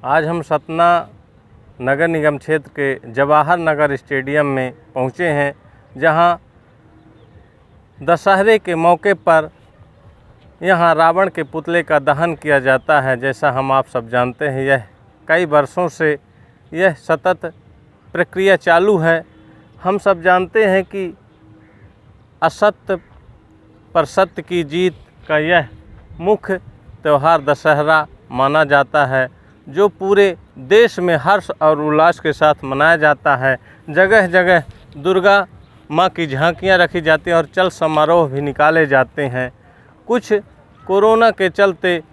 आज हम सतना नगर निगम क्षेत्र के जवाहर नगर स्टेडियम में पहुँचे हैं, जहां दशहरे के मौके पर यहां रावण के पुतले का दहन किया जाता है। जैसा हम आप सब जानते हैं, यह कई वर्षों से यह सतत प्रक्रिया चालू है। हम सब जानते हैं कि असत्य पर सत्य की जीत का यह मुख्य त्यौहार दशहरा माना जाता है, जो पूरे देश में हर्ष और उल्लास के साथ मनाया जाता है। जगह जगह दुर्गा माँ की झांकियाँ रखी जाती हैं और चल समारोह भी निकाले जाते हैं। कुछ कोरोना के चलते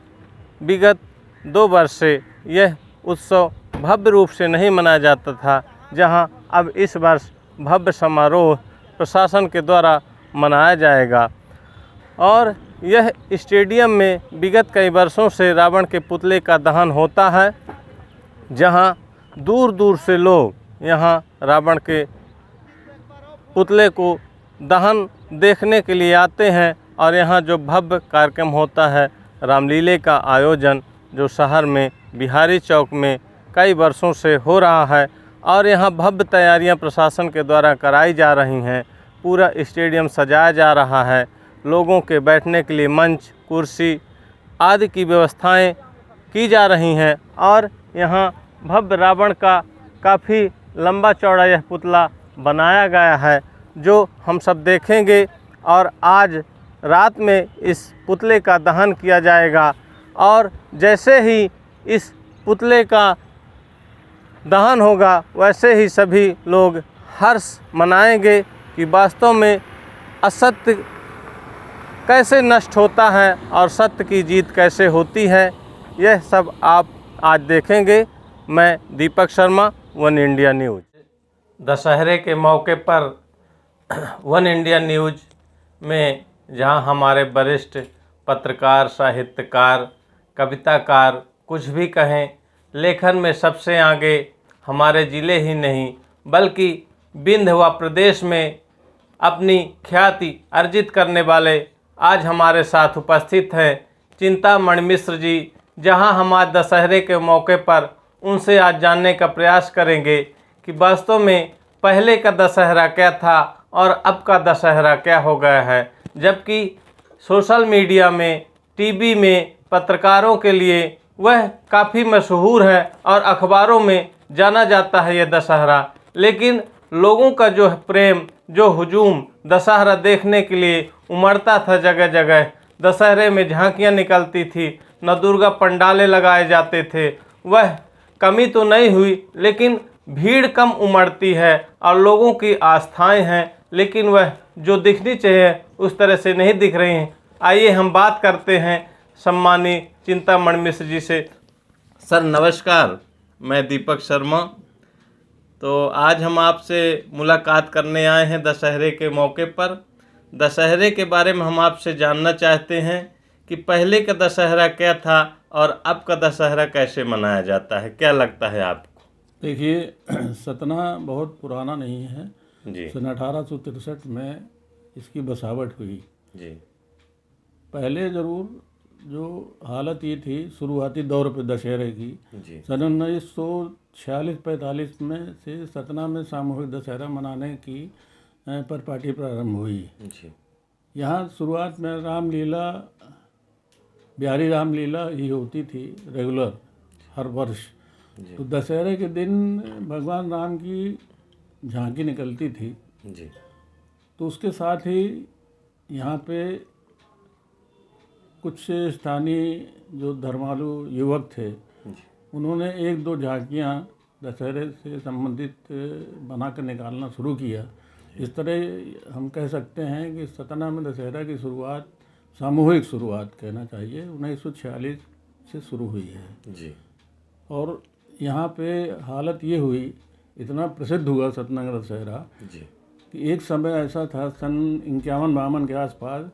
विगत 2 वर्ष से यह उत्सव भव्य रूप से नहीं मनाया जाता था, जहां अब इस वर्ष भव्य समारोह प्रशासन के द्वारा मनाया जाएगा। और यह स्टेडियम में विगत कई वर्षों से रावण के पुतले का दहन होता है, जहां दूर दूर से लोग यहां रावण के पुतले को दहन देखने के लिए आते हैं। और यहां जो भव्य कार्यक्रम होता है, रामलीले का आयोजन, जो शहर में बिहारी चौक में कई वर्षों से हो रहा है, और यहां भव्य तैयारियां प्रशासन के द्वारा कराई जा रही हैं। पूरा स्टेडियम सजाया जा रहा है, लोगों के बैठने के लिए मंच, कुर्सी आदि की व्यवस्थाएं की जा रही हैं। और यहाँ भव्य रावण का काफ़ी लंबा चौड़ा यह पुतला बनाया गया है, जो हम सब देखेंगे। और आज रात में इस पुतले का दहन किया जाएगा, और जैसे ही इस पुतले का दहन होगा, वैसे ही सभी लोग हर्ष मनाएंगे कि वास्तव में असत्य कैसे नष्ट होता है और सत्य की जीत कैसे होती है। यह सब आप आज देखेंगे। मैं Deepak Sharma, one India news. दशहरे के मौके पर वन इंडिया न्यूज़ में जहां हमारे वरिष्ठ पत्रकार, साहित्यकार, कविताकार, कुछ भी कहें, लेखन में सबसे आगे हमारे ज़िले ही नहीं बल्कि विंध्य व प्रदेश में अपनी ख्याति अर्जित करने वाले आज हमारे साथ उपस्थित हैं चिंतामणि मिश्र जी। जहां हम आज दशहरे के मौके पर उनसे आज जानने का प्रयास करेंगे कि वास्तव में पहले का दशहरा क्या था और अब का दशहरा क्या हो गया है। जबकि सोशल मीडिया में, टीवी में पत्रकारों के लिए वह काफ़ी मशहूर है और अखबारों में जाना जाता है यह दशहरा, लेकिन लोगों का जो प्रेम, जो हुजूम दशहरा देखने के लिए उमड़ता था जगह जगह, दशहरे में झांकियाँ निकलती थी, नवदुर्गा पंडाले लगाए जाते थे, वह कमी तो नहीं हुई, लेकिन भीड़ कम उमड़ती है और लोगों की आस्थाएं हैं, लेकिन वह जो दिखनी चाहिए उस तरह से नहीं दिख रही हैं। आइए हम बात करते हैं सम्मानीय चिंतामणि मिश्र जी से। सर नमस्कार, मैं दीपक शर्मा। तो आज हम आपसे मुलाकात करने आए हैं दशहरे के मौके पर। दशहरे के बारे में हम आपसे जानना चाहते हैं कि पहले का दशहरा क्या था और अब का दशहरा कैसे मनाया जाता है, क्या लगता है आपको? देखिए, सतना बहुत पुराना नहीं है जी। सन 1863 में इसकी बसावट हुई जी। पहले ज़रूर जो हालत ये थी शुरुआती दौर पे दशहरे की, जी। सन 1946-45 में से सतना में सामूहिक दशहरा मनाने की परिपाटी प्रारंभ हुई। जी। यहाँ शुरुआत में रामलीला, बिहारी रामलीला ही होती थी रेगुलर हर वर्ष। तो दशहरे के दिन भगवान राम की झांकी निकलती थी। जी। तो उसके साथ ही यहाँ पे कुछ स्थानीय जो धर्मालु युवक थे, उन्होंने 1-2 झांकियाँ दशहरे से संबंधित बनाकर निकालना शुरू किया। इस तरह हम कह सकते हैं कि सतना में दशहरा की शुरुआत, सामूहिक शुरुआत कहना चाहिए, 1946 से शुरू हुई है। जी। और यहाँ पे हालत ये हुई, इतना प्रसिद्ध हुआ सतना का दशहरा कि एक समय ऐसा था सन 51-52 के आसपास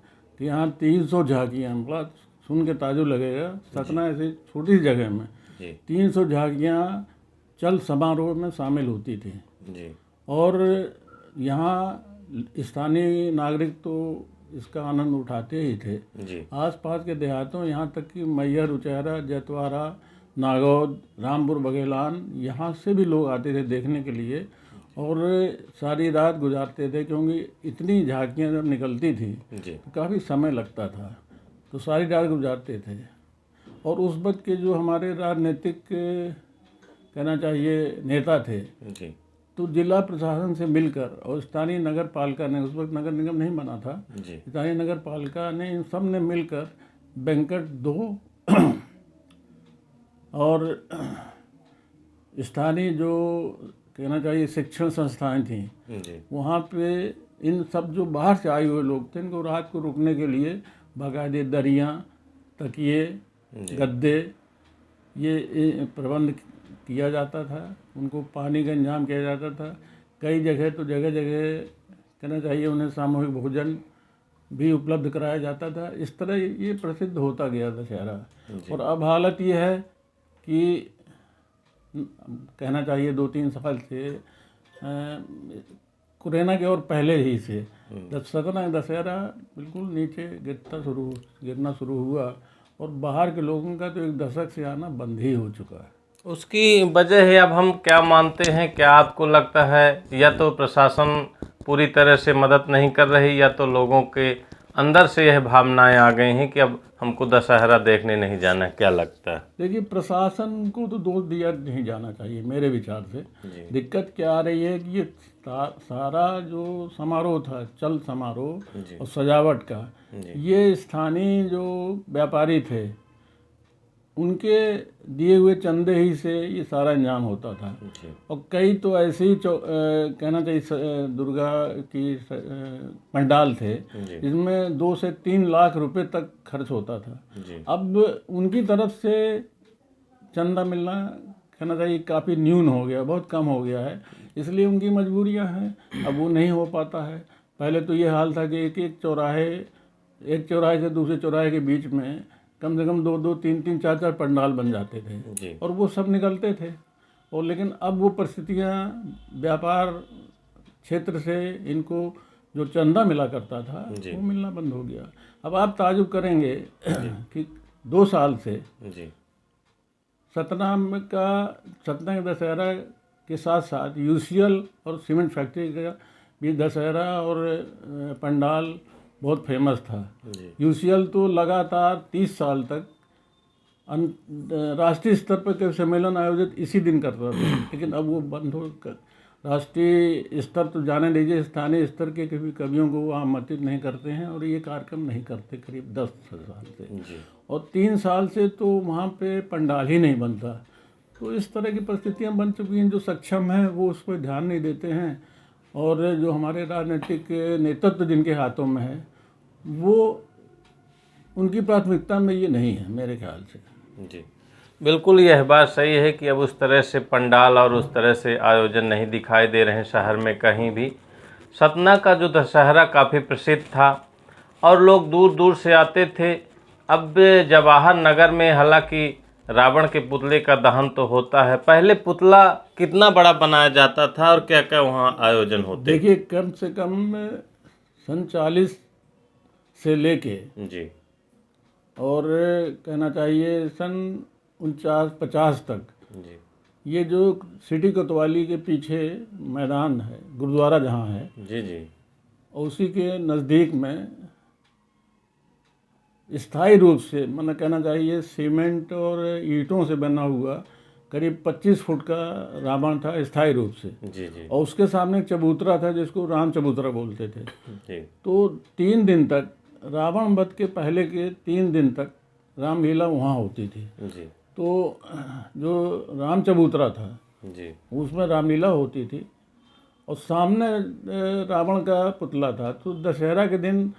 कि यहाँ 300 झांकियाँ, मतलब सुन के ताजुब लगेगा, सतना ऐसी छोटी जगह में 300 झांकियाँ चल समारोह में शामिल होती थी। और यहाँ स्थानीय नागरिक तो इसका आनंद उठाते ही थे। आसपास के देहातों, यहाँ तक कि मैहर, उचैहरा, जतवारा नागौद, रामपुर बघेलान, यहाँ से भी लोग आते थे देखने के लिए और सारी रात गुजारते थे, क्योंकि इतनी झांकियाँ जब निकलती थी तो काफ़ी समय लगता था, तो सारी रात गुजारते थे। और उस वक्त के जो हमारे राजनीतिक कहना चाहिए नेता थे, तो जिला प्रशासन से मिलकर और स्थानीय नगर पालिका ने, उस वक्त नगर निगम नहीं बना था, स्थानीय नगर पालिका ने, इन सब ने मिलकर बैंकेट 2 और स्थानीय जो कहना चाहिए शिक्षण संस्थाएं थी, वहाँ पे इन सब जो बाहर से आए हुए लोग थे, इनको रात को रुकने के लिए बाकायदे दरियाँ, तकिए, गद्दे ये प्रबंध किया जाता था। उनको पानी का इंतजाम किया जाता था। कई जगह तो जगह जगह कहना चाहिए उन्हें सामूहिक भोजन भी उपलब्ध कराया जाता था। इस तरह ये प्रसिद्ध होता गया दशहरा। और अब हालत ये है कि कहना चाहिए 2-3 साल से कोरोना के और पहले ही से सतना दशहरा बिल्कुल नीचे गिरना शुरू हुआ और बाहर के लोगों का तो 1 दशक से आना बंद ही हो चुका है। उसकी वजह है, अब हम क्या मानते हैं, क्या आपको लगता है या तो प्रशासन पूरी तरह से मदद नहीं कर रही, या तो लोगों के अंदर से यह भावनाएं आ गई हैं कि अब हमको दशहरा देखने नहीं जाना है? क्या लगता है? देखिए, प्रशासन को तो दोष दिया नहीं जाना चाहिए मेरे विचार से। दिक्कत क्या आ रही है कि ये सारा जो समारोह था, चल समारोह और सजावट का, ये स्थानीय जो व्यापारी थे उनके दिए हुए चंदे ही से ये सारा इंतजाम होता था। और कई तो ऐसे ही कहना चाहिए दुर्गा की पंडाल थे जिसमें 2 से 3 लाख रुपए तक खर्च होता था। अब उनकी तरफ से चंदा मिलना कहना चाहिए काफ़ी न्यून हो गया, बहुत कम हो गया है, इसलिए उनकी मजबूरियां हैं, अब वो नहीं हो पाता है। पहले तो ये हाल था कि एक चौराहे से दूसरे चौराहे के बीच में कम से कम 2-2, 3-3, 4-4 पंडाल बन जाते थे और वो सब निकलते थे। और लेकिन अब वो परिस्थितियाँ व्यापार क्षेत्र से इनको जो चंदा मिला करता था वो मिलना बंद हो गया। अब आप ताजुब करेंगे कि 2 साल से सतना के दशहरा के साथ साथ यूसीएल और सीमेंट फैक्ट्री का भी दशहरा और पंडाल बहुत फेमस था। यूसीएल तो लगातार 30 साल तक राष्ट्रीय स्तर पर कवि सम्मेलन आयोजित इसी दिन करता था, लेकिन अब वो बंद हो कर राष्ट्रीय स्तर तो जाने दीजिए, स्थानीय स्तर के कवियों को वो आमंत्रित नहीं करते हैं और ये कार्यक्रम नहीं करते करीब 10 साल से। और 3 साल से तो वहाँ पे पंडाल ही नहीं बनता। तो इस तरह की परिस्थितियाँ बन चुकी हैं। जो सक्षम हैं वो उस पर ध्यान नहीं देते हैं और जो हमारे राजनीतिक नेतृत्व जिनके हाथों में है वो उनकी प्राथमिकता में ये नहीं है मेरे ख्याल से। जी बिल्कुल, यह बात सही है कि अब उस तरह से पंडाल और उस तरह से आयोजन नहीं दिखाई दे रहे हैं शहर में कहीं भी। सतना का जो दशहरा काफ़ी प्रसिद्ध था और लोग दूर दूर से आते थे। अब जवाहर नगर में हालांकि रावण के पुतले का दहन तो होता है, पहले पुतला कितना बड़ा बनाया जाता था और क्या क्या वहाँ आयोजन होते? देखिए, कम से कम सन 40 से लेके जी और कहना चाहिए सन 49-50 तक जी ये जो सिटी कोतवाली के पीछे मैदान है, गुरुद्वारा जहाँ है, जी उसी के नज़दीक में स्थायी रूप से मतलब कहना चाहिए सीमेंट और ईंटों से बना हुआ करीब 25 फुट का रावण था स्थायी रूप से। जी और उसके सामने एक चबूतरा था जिसको राम चबूतरा बोलते थे। जी। तो 3 दिन तक रावण वध के पहले के 3 दिन तक रामलीला वहाँ होती थी। जी। तो जो राम चबूतरा था जी उसमें रामलीला होती थी और सामने रावण का पुतला था। तो दशहरा के दिन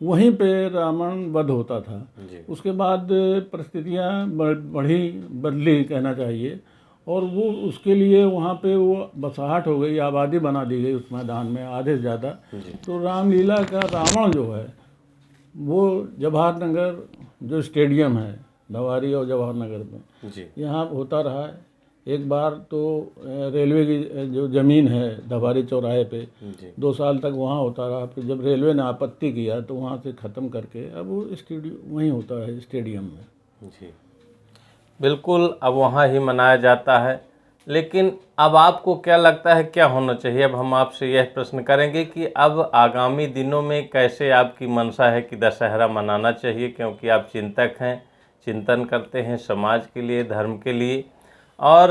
वहीं पे रावण वध होता था। उसके बाद परिस्थितियाँ बदली कहना चाहिए और वो उसके लिए वहाँ पे वो बसाहट हो गई, आबादी बना दी गई उस मैदान में आधे से ज़्यादा। तो रामलीला का रावण जो है वो जवाहर नगर जो स्टेडियम है धवारी और जवाहर नगर में यहाँ होता रहा है। एक बार तो रेलवे की जो ज़मीन है धवारी चौराहे पे 2 साल तक वहाँ होता रहा। फिर जब रेलवे ने आपत्ति किया तो वहाँ से ख़त्म करके अब वो स्टेडियम वहीं होता है स्टेडियम में। जी बिल्कुल अब वहाँ ही मनाया जाता है। लेकिन अब आपको क्या लगता है क्या होना चाहिए? अब हम आपसे यह प्रश्न करेंगे कि अब आगामी दिनों में कैसे आपकी मंशा है कि दशहरा मनाना चाहिए, क्योंकि आप चिंतक हैं, चिंतन करते हैं समाज के लिए, धर्म के लिए, और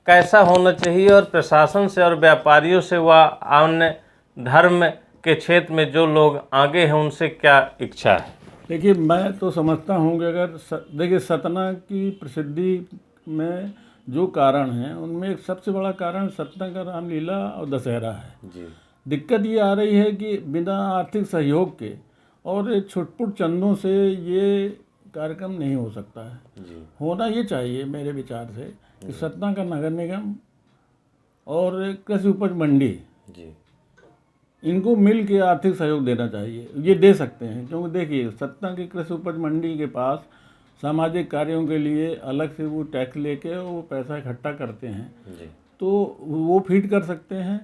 कैसा होना चाहिए, और प्रशासन से और व्यापारियों से व अन्य धर्म के क्षेत्र में जो लोग आगे हैं उनसे क्या इच्छा है? देखिए, मैं तो समझता हूँ कि अगर देखिए सतना की प्रसिद्धि में जो कारण हैं उनमें एक सबसे बड़ा कारण सतना का रामलीला और दशहरा है। जी दिक्कत ये आ रही है कि बिना आर्थिक सहयोग के और छुटपुट चंदों से ये कार्यक्रम नहीं हो सकता है। जी होना ये चाहिए मेरे विचार से कि सतना का नगर निगम और कृषि उपज मंडी, जी इनको मिल के आर्थिक सहयोग देना चाहिए। ये दे सकते हैं, क्योंकि देखिए सतना की कृषि उपज मंडी के पास सामाजिक कार्यों के लिए अलग से वो टैक्स लेके वो पैसा इकट्ठा करते हैं, जी तो वो फीड कर सकते हैं,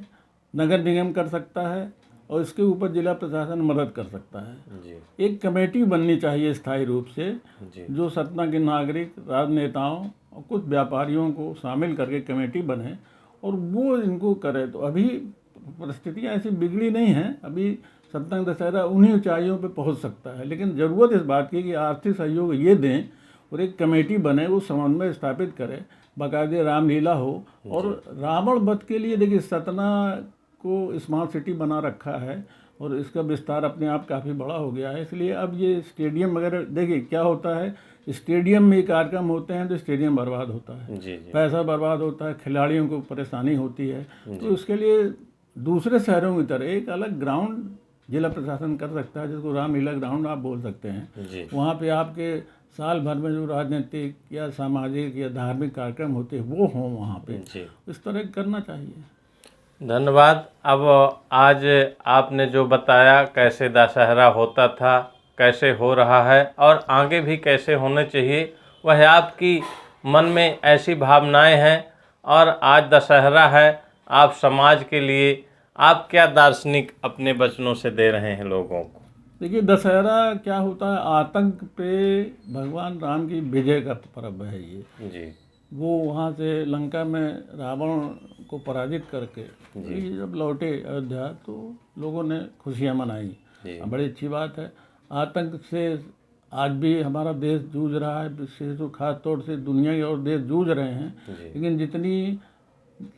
नगर निगम कर सकता है, और इसके ऊपर जिला प्रशासन मदद कर सकता है। जी एक कमेटी बननी चाहिए स्थायी रूप से, जी जो सतना के नागरिक, राजनेताओं और कुछ व्यापारियों को शामिल करके कमेटी बने और वो इनको करे। तो अभी परिस्थितियाँ ऐसी बिगड़ी नहीं हैं, अभी सतना दशहरा उन्हीं ऊंचाइयों पे पहुंच सकता है, लेकिन ज़रूरत इस बात की कि आर्थिक सहयोग ये दें और एक कमेटी बने, वो समन्वय स्थापित करे, बाकायदे रामलीला हो। और रावण वध के लिए देखिए सतना को स्मार्ट सिटी बना रखा है और इसका विस्तार अपने आप काफ़ी बड़ा हो गया है, इसलिए अब ये स्टेडियम वगैरह, देखिए क्या होता है, स्टेडियम में कार्यक्रम होते हैं तो स्टेडियम बर्बाद होता है, जी जी पैसा बर्बाद होता है, खिलाड़ियों को परेशानी होती है। तो इसके लिए दूसरे शहरों की तरह एक अलग ग्राउंड जिला प्रशासन कर सकता है, जिसको रामलीला ग्राउंड आप बोल सकते हैं। जी वहाँ पे आपके साल भर में जो राजनीतिक या सामाजिक या धार्मिक कार्यक्रम होते हैं वो हों वहाँ पे, जी इस तरह करना चाहिए। धन्यवाद। अब आज आपने जो बताया कैसे दशहरा होता था, कैसे हो रहा है और आगे भी कैसे होने चाहिए, वह आपकी मन में ऐसी भावनाएं हैं। और आज दशहरा है, आप समाज के लिए आप क्या दार्शनिक अपने वचनों से दे रहे हैं लोगों को? देखिए दशहरा क्या होता है, आतंक पे भगवान राम की विजय का पर्व है ये। जी वो वहाँ से लंका में रावण को पराजित करके ये जब लौटे अयोध्या तो लोगों ने खुशियाँ मनाई। जी बड़ी अच्छी बात है। आतंक से आज भी हमारा देश जूझ रहा है, विशेष तो खास तौर से दुनिया के और देश जूझ रहे हैं, लेकिन जितनी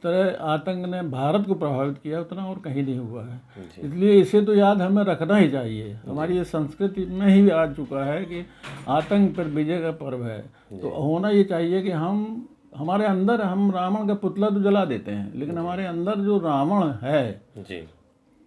तरह आतंक ने भारत को प्रभावित किया उतना और कहीं नहीं हुआ है। इसलिए इसे तो याद हमें रखना ही चाहिए। हमारी ये संस्कृति में ही आ चुका है कि आतंक पर विजय का पर्व है। तो होना ये चाहिए कि हमारे अंदर, हम रावण का पुतला तो जला देते हैं, लेकिन हमारे अंदर जो रावण है जी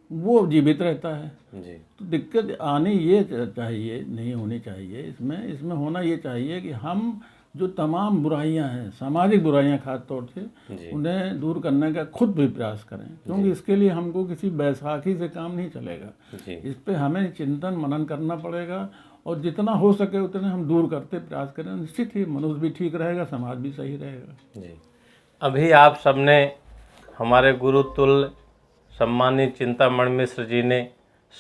वो जीवित रहता है। जी तो दिक्कत आनी ये चाहिए, नहीं होनी चाहिए। इसमें होना ये चाहिए कि हम जो तमाम बुराइयां हैं, सामाजिक बुराइयां खास तौर से, उन्हें दूर करने का खुद भी प्रयास करें, क्योंकि इसके लिए हमको किसी बैसाखी से काम नहीं चलेगा। इस पे हमें चिंतन मनन करना पड़ेगा और जितना हो सके उतने हम दूर करते प्रयास करें। निश्चित ही मनुष्य भी ठीक रहेगा, समाज भी सही रहेगा। जी अभी आप सबने, हमारे गुरुतुल्य सम्मानित चिंतामणि मिश्र जी ने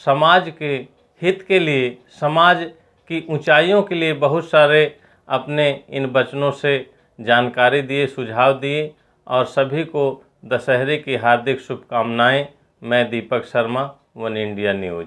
समाज के हित के लिए, समाज की ऊंचाइयों के लिए बहुत सारे अपने इन वचनों से जानकारी दिए, सुझाव दिए, और सभी को दशहरे की हार्दिक शुभकामनाएं। मैं Deepak Sharma, one India news.